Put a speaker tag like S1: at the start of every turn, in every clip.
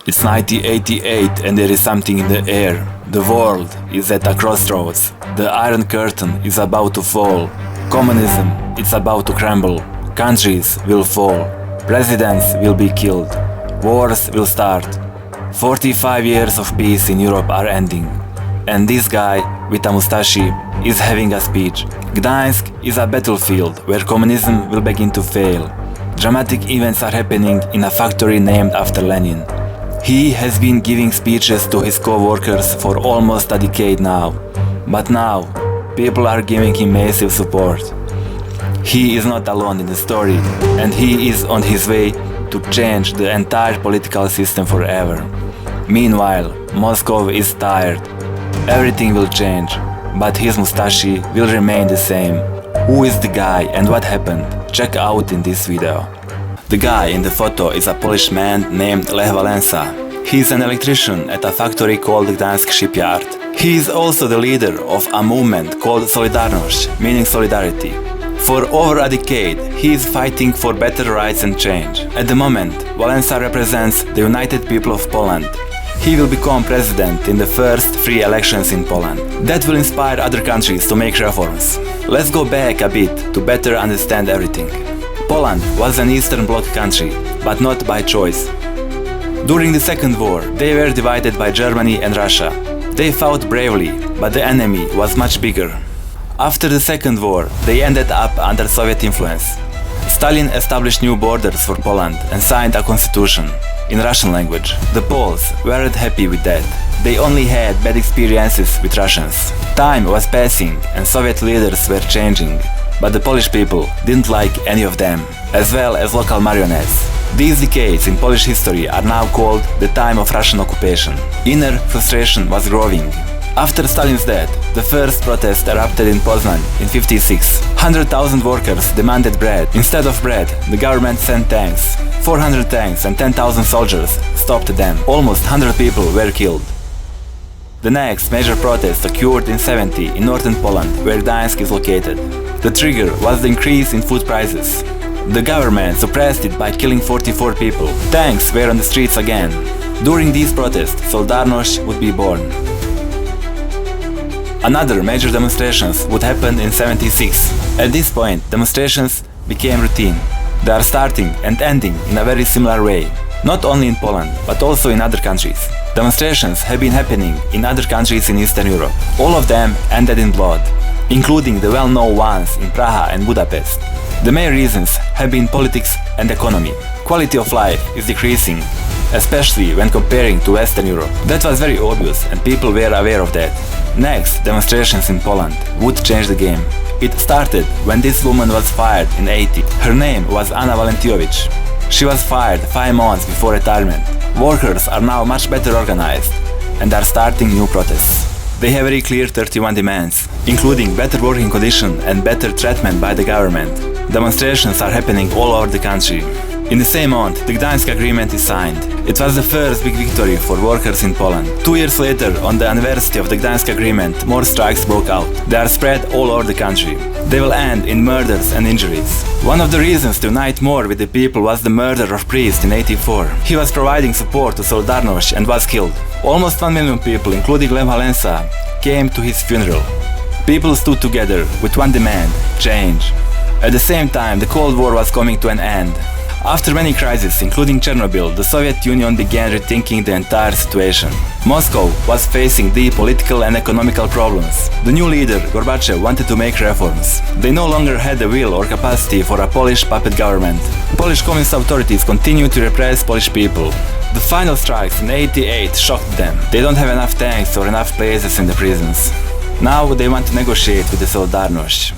S1: It's 1988 and there is something in the air. The world is at a crossroads. The Iron Curtain is about to fall. Communism is about to crumble. Countries will fall. Presidents will be killed. Wars will start. 45 years of peace in Europe are ending. And this guy with a mustache is having a speech. Gdańsk is a battlefield where communism will begin to fail. Dramatic events are happening in a factory named after Lenin. He has been giving speeches to his co-workers for almost a decade now. But now, people are giving him massive support. He is not alone in the story, and he is on his way to change the entire political system forever. Meanwhile, Moscow is tired. Everything will change, but his mustache will remain the same. Who is the guy and what happened? Check out in this video. The guy in the photo is a Polish man named Lech Walesa. He is an electrician at a factory called Gdansk Shipyard. He is also the leader of a movement called Solidarność, meaning solidarity. For over a decade, he is fighting for better rights and change. At the moment, Wałęsa represents the united people of Poland. He will become president in the first free elections in Poland. That will inspire other countries to make reforms. Let's go back a bit to better understand everything. Poland was an Eastern Bloc country, but not by choice. During the Second War, they were divided by Germany and Russia. They fought bravely, but the enemy was much bigger. After the Second War, they ended up under Soviet influence. Stalin established new borders for Poland and signed a constitution in Russian language. The Poles weren't happy with that. They only had bad experiences with Russians. Time was passing and Soviet leaders were changing, but the Polish people didn't like any of them, as well as local marionettes. These decades in Polish history are now called the time of Russian occupation. Inner frustration was growing. After Stalin's death, the first protest erupted in Poznan in '56. 100,000 workers demanded bread. Instead of bread, the government sent tanks. 400 tanks and 10,000 soldiers stopped them. Almost 100 people were killed. The next major protest occurred in '70 in northern Poland, where Gdańsk is located. The trigger was the increase in food prices. The government suppressed it by killing 44 people. Tanks were on the streets again. During these protests, Solidarność would be born. Another major demonstrations would happen in '76. At this point, demonstrations became routine. They are starting and ending in a very similar way. Not only in Poland, but also in other countries. Demonstrations have been happening in other countries in Eastern Europe. All of them ended in blood, including the well-known ones in Prague and Budapest. The main reasons have been politics and economy. Quality of life is decreasing, especially when comparing to Western Europe. That was very obvious and people were aware of that. Next, demonstrations in Poland would change the game. It started when this woman was fired in '80. Her name was Anna Walentijowicz. She was fired 5 months before retirement. Workers are now much better organized and are starting new protests. They have very clear 31 demands, including better working conditions and better treatment by the government. Demonstrations are happening all over the country. In the same month, the Gdansk Agreement is signed. It was the first big victory for workers in Poland. 2 years later, on the anniversary of the Gdansk Agreement, more strikes broke out. They are spread all over the country. They will end in murders and injuries. One of the reasons to unite more with the people was the murder of priest in '84. He was providing support to Solidarność and was killed. Almost 1 million people, including Lech Walesa, came to his funeral. People stood together with one demand: change. At the same time, the Cold War was coming to an end. After many crises, including Chernobyl, the Soviet Union began rethinking the entire situation. Moscow was facing deep political and economical problems. The new leader, Gorbachev, wanted to make reforms. They no longer had the will or capacity for a Polish puppet government. Polish communist authorities continued to repress Polish people. The final strikes in '88 shocked them. They don't have enough tanks or enough places in the prisons. Now they want to negotiate with the Solidarność.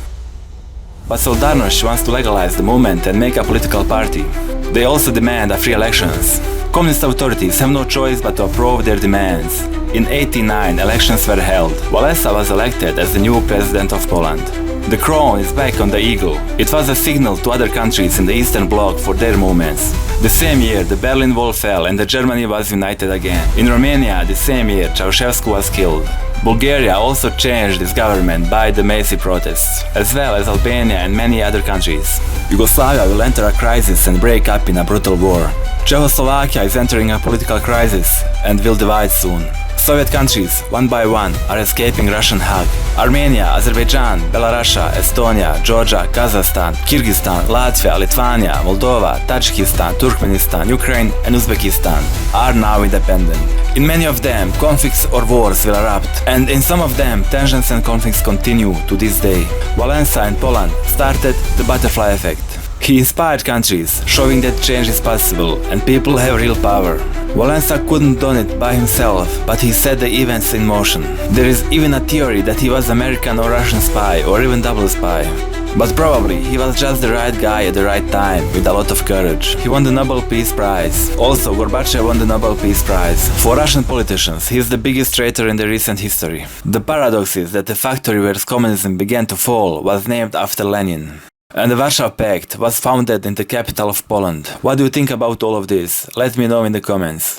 S1: But Solidarność wants to legalize the movement and make a political party. They also demand a free elections. Communist authorities have no choice but to approve their demands. In '89, elections were held. Wałęsa was elected as the new president of Poland. The crown is back on the eagle. It was a signal to other countries in the Eastern Bloc for their movements. The same year, the Berlin Wall fell and Germany was united again. In Romania, the same year, Ceausescu was killed. Bulgaria also changed its government by the massive protests, as well as Albania and many other countries. Yugoslavia will enter a crisis and break up in a brutal war. Czechoslovakia is entering a political crisis and will divide soon. Soviet countries, one by one, are escaping Russian hug. Armenia, Azerbaijan, Belarus, Estonia, Georgia, Kazakhstan, Kyrgyzstan, Latvia, Lithuania, Moldova, Tajikistan, Turkmenistan, Ukraine and Uzbekistan are now independent. In many of them, conflicts or wars will erupt, and in some of them, tensions and conflicts continue to this day. Wałęsa in Poland started the butterfly effect. He inspired countries, showing that change is possible and people have real power. Wałęsa couldn't do it by himself, but he set the events in motion. There is even a theory that he was American or Russian spy, or even double spy. But probably he was just the right guy at the right time, with a lot of courage. He won the Nobel Peace Prize. Also, Gorbachev won the Nobel Peace Prize. For Russian politicians, he is the biggest traitor in the recent history. The paradox is that the factory where communism began to fall was named after Lenin. And the Warsaw Pact was founded in the capital of Poland. What do you think about all of this? Let me know in the comments.